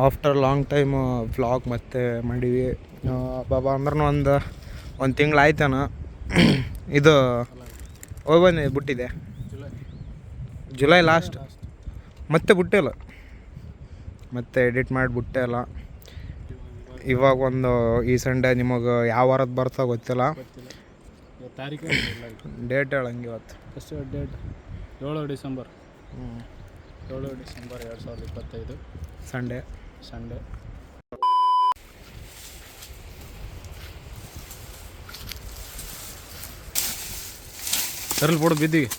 After long time vlog ಮತ್ತೆ ಮಾಡೀವಿ ಬಾಬಾ ಅಂದ್ರೂ ಒಂದು ತಿಂಗಳು ಆಯ್ತಾನ. ಇದು ಹೋಗಿ ಬಂದೆ ಬಿಟ್ಟಿದೆ ಜುಲೈ ಲಾಸ್ಟ್, ಮತ್ತೆ ಬಿಟ್ಟಿಲ್ಲ, ಮತ್ತೆ ಎಡಿಟ್ ಮಾಡಿ ಬಿಟ್ಟೆ ಇಲ್ಲ. ಇವಾಗ ಒಂದು ಈ ಸಂಡೇ ನಿಮಗೆ ಯಾವ ವಾರದ ಬರ್ತಾ ಗೊತ್ತಿಲ್ಲ, ಡೇಟ್ ಹೇಳಂಗೆ ಇವತ್ತು ಎಷ್ಟು ಡೇಟ್? 7 ಡಿಸೆಂಬರ್. 7 December 2025 Sunday. ಸರಲ್ಲಿ ಬಿಡು ಬಿದ್ದೀವಿ.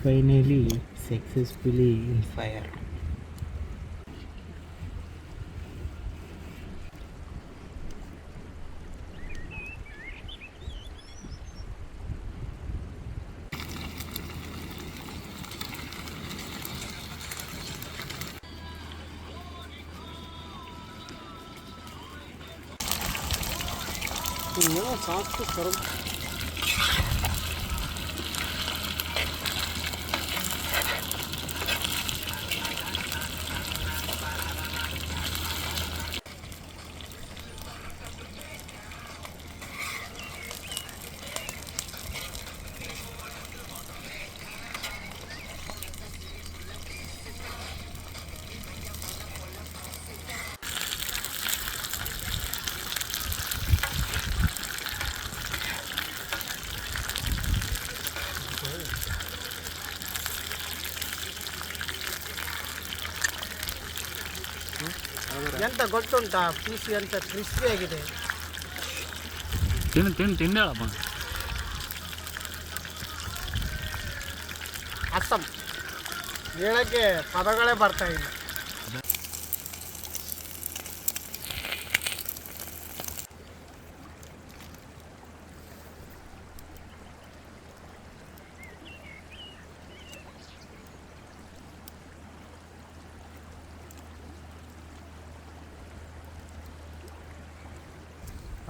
Finally successfully in fire. ಸಾಕು ಸರ್. ಎಂತ ಗೊತ್ತುಂಟಾ? ಪೀಸಿ ಅಂತ ಕ್ರಿಸ್ಪಿ ಆಗಿದೆ. ತಿಂಡೇಳಪ್ಪ. ಅಸ್ಸಂ ಹೇಳಕ್ಕೆ ಪದಗಳೇ ಬರ್ತಾ ಇಲ್ಲ.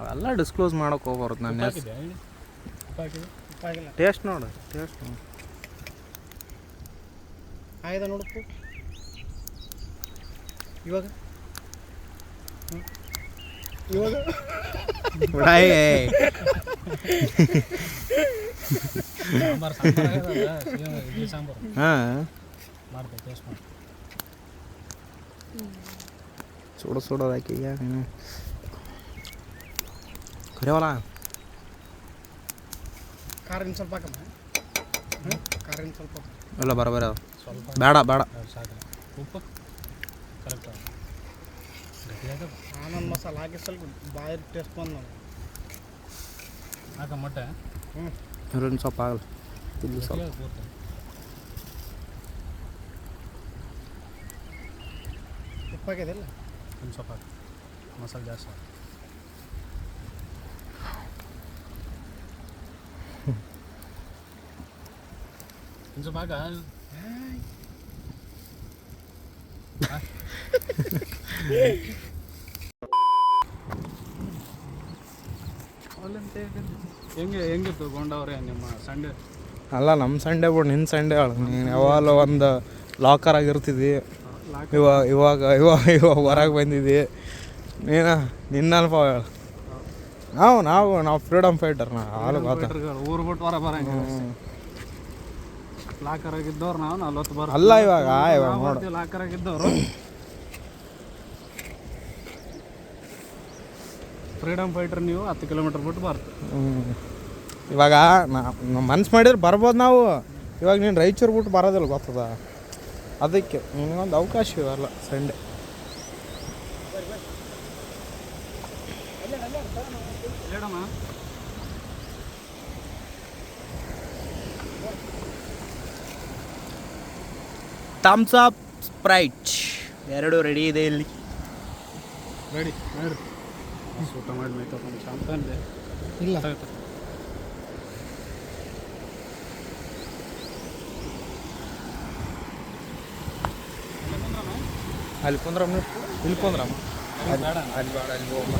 ಅವೆಲ್ಲ ಡಿಸ್ಕ್ಲೋಸ್ ಮಾಡೋಕೆ ಹೋಗ್ಬಾರ್ದು. ನಾನು ಟೇಸ್ಟ್ ನೋಡು. ಆಯ್ದ ನೋಡಪ್ಪು ಇವಾಗ ಸುಡೋದು ಹಾಕಿ ಕರಿವಲ್ಲ. ಕಾರಿನ ಸ್ವಲ್ಪ ಹಾಕಮ್ಮ. ಕಾರಿನ ಸ್ವಲ್ಪ ಎಲ್ಲ ಬರೋಬರ ಬೇಡ ಉಪ್ಪು ಕರೆಕ್ಟ್. ಆನಂದ್ ಮಸಾಲ ಹಾಕಿ ಸ್ವಲ್ಪ ಬಾಯಿ ಟೇಸ್ಟ್ ಬಂದು ನೋಡಿ ಹಾಕ ಮೊಟ್ಟೆ. ಸ್ವಲ್ಪ ಆಗಲ್ಲ ಇಲ್ಲಿ ಸ್ವಲ್ಪ ಉಪ್ಪು ಹಾಕಿದೆಲ್ಲ ಒಂದು ಸ್ವಲ್ಪ ಹಾಕಿ. ಮಸಾಲೆ ಜಾಸ್ತಿ ಒಂದು ಸ್ವಲ್ಪ ಹಾಕ. ಹೆಂಗಿತ್ತು ಗೊಂಡವ್ರೆ ನಿಮ್ಮ ಸಂಡೇ ಅಲ್ಲ ನಮ್ಮ ಸಂಡೇ ಬಿಡು, ನಿನ್ನ ಸಂಡೇ ಹೇಳು. ನೀನು ಯಾವಾಗಲೂ ಒಂದು ಲಾಕರ್ ಆಗಿರ್ತಿದ್ದಿ, ಇವಾಗ ಹೊರಗೆ ಬಂದಿದ್ದಿ ನೀನು. ನಿನ್ನಲ್ಪ ಹೇಳು. ನಾವು ಫ್ರೀಡಮ್ ಫೈಟರ್. ಹಾಲು ಗೊತ್ತ. ಊರು ಬಿಟ್ಟು ಹೊರ ಬರಂಗ ಲಾಕರ್ ಆಗಿದ್ದವ್ರು ನಾವು 40 ಬರ ಅಲ್ಲ ಇವಾಗ ನೋಡು, ಲಾಕರ್ ಆಗಿದ್ದವರು ಫ್ರೀಡಮ್ ಫೈಟರ್ ನೀವು 10 ಕಿಲೋಮೀಟರ್ ಬಿಟ್ಟು ಬರ್ತೀವಿ. ಇವಾಗ ಮನ್ಸು ಮಾಡಿದ್ರೆ ಬರ್ಬೋದು ನಾವು. ಇವಾಗ ನೀನು ರಾಯಚೂರು ಬಿಟ್ಟು ಬರೋದಿಲ್ಲ, ಗೊತ್ತದ. ಅದಕ್ಕೆ ನಿನಗೊಂದು ಅವಕಾಶ ಇವೆಲ್ಲ ಸಂಡೇ. ಹೇಳಮ್ಮ. ಥಮ್ಸ್ ಅಪ್, ಸ್ಪ್ರೈಟ್ ಎರಡು ರೆಡಿ ಇದೆ ಇಲ್ಲಿ. ರೆಡಿ ಮಾಡಿ ಊಟ ಮಾಡಿ ಮೇಯ್ತಪ್ಪ ಶಾಂತಂದೆ ಇಲ್ಲ ಅಲ್ಲಿ ಕುಂದ್ರಮ್ಮ, ಇಲ್ಲಿ ಕುಂದ್ರಮ್ಮ. ಬೇಡ ಅಲ್ಲಿ ಬೇಡ, ಅಲ್ಲಿ ಹೋಗಮ್ಮ.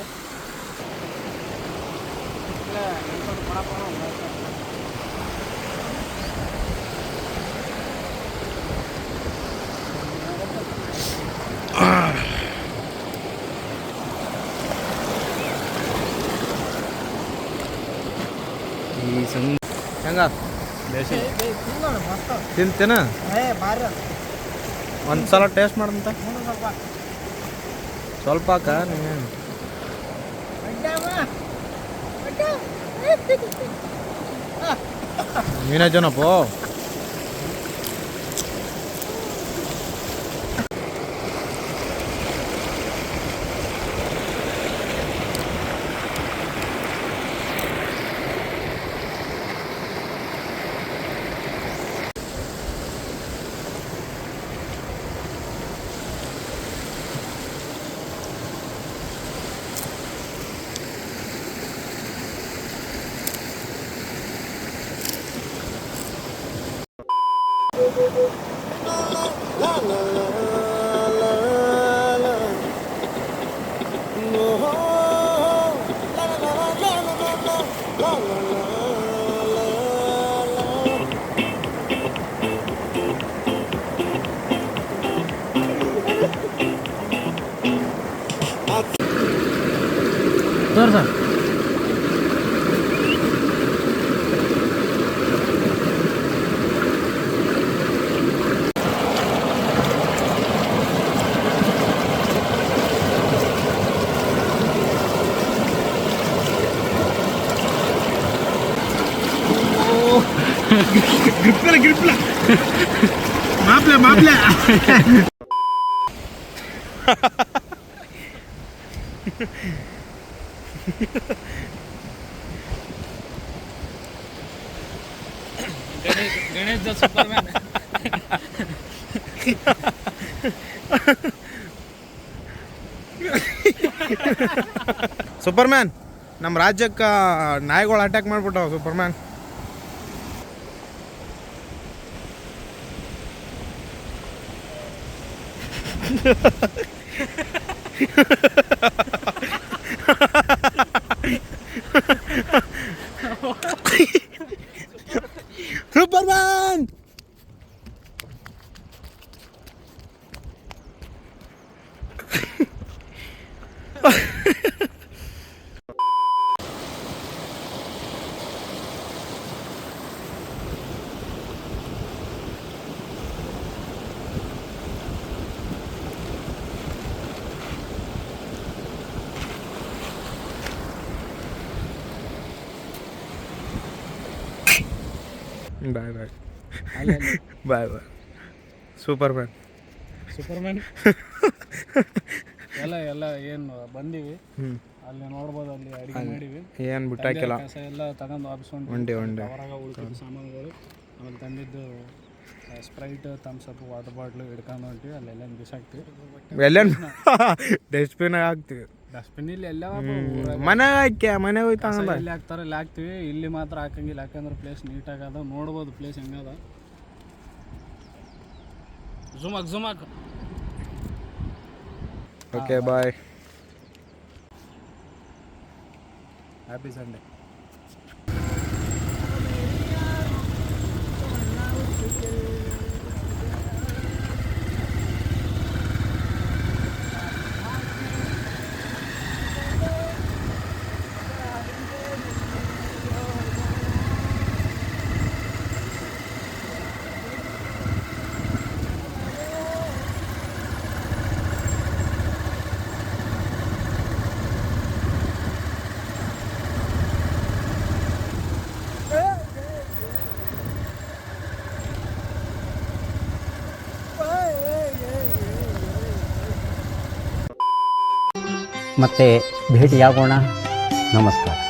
ಈ ಹೆಂಗ ತಿಂತೇನ? ಒಂದು ಸಲ ಟೇಸ್ಟ್ ಮಾಡಂತ. ಸ್ವಲ್ಪ ಹಾಕ ನೀನು. ನೀನೇ ಜನಪ್ಪ. ಸರ್ ಗ್ರಿಪ್ಲ ಮಾಪ್ಲೆ ಗಣೇಶ್ ದ ಸೂಪರ್ಮ್ಯಾನ್. ಸೂಪರ್ಮ್ಯಾನ್, ನಮ್ಮ ರಾಜ್ಯಕ್ಕೆ ನಾಯಿಗಳು ಅಟ್ಯಾಕ್ ಮಾಡ್ಬಿಟ್ಟವ. Superman Superman boy boy boy boy Superman. ಎಲ್ಲ ಏನು ಬಂದೀವಿ ಅಲ್ಲಿ ನೋಡ್ಬೋದು. ಅಲ್ಲಿ ಅಡಿಗೆ ಮಾಡಿವಿ, ಏನು ಬಿಟ್ಟಾಕಿಲ್ಲ. ಕಸ ಎಲ್ಲ ತಗೊಂಡು ವಾಪಿಸ್ಕೊಂಡು ಒಂಡೆ ಹೊರಗೆ ಉಳ್ಕಿದ ಸಾಮಾನುಗಳು. ಆಮೇಲೆ ತಂದಿದ್ದು Sprite, thumbs up, water bottle ಹಿಡ್ಕೊಂಡು ಹೊಂಟಿವಿ. ಅಲ್ಲೆಲ್ಲ ಬಿಸಾಕ್ತಿವಿ. ಎಲ್ಲೇನು ಡಸ್ಟ್ಬಿನ್ ಹಾಕ್ತೀವಿ. ಡಸ್ಟ್ಬಿನ್ ಇಲ್ಲಿ ಎಲ್ಲ ಮನೆಗೆ ಹಾಕ್ಯ ಮನೆಗೆ ಹೋಯ್ತಾನಲ್ಲ. ಎಲ್ಲಿ ಹಾಕ್ತಾರೆ ಅಲ್ಲಿ ಹಾಕ್ತಿವಿ. ಇಲ್ಲಿ ಮಾತ್ರ ಹಾಕಂಗಿಲ್ಲ, ಯಾಕಂದ್ರೆ ಪ್ಲೇಸ್ ನೀಟಾಗದ. ನೋಡ್ಬೋದು ಪ್ಲೇಸ್ ಹೆಂಗದ. ಝುಮಾಕ್ ಓಕೆ ಬಾಯ್. Happy Sunday. ಮತ್ತೆ ಭೇಟಿಯಾಗೋಣ. ನಮಸ್ಕಾರ.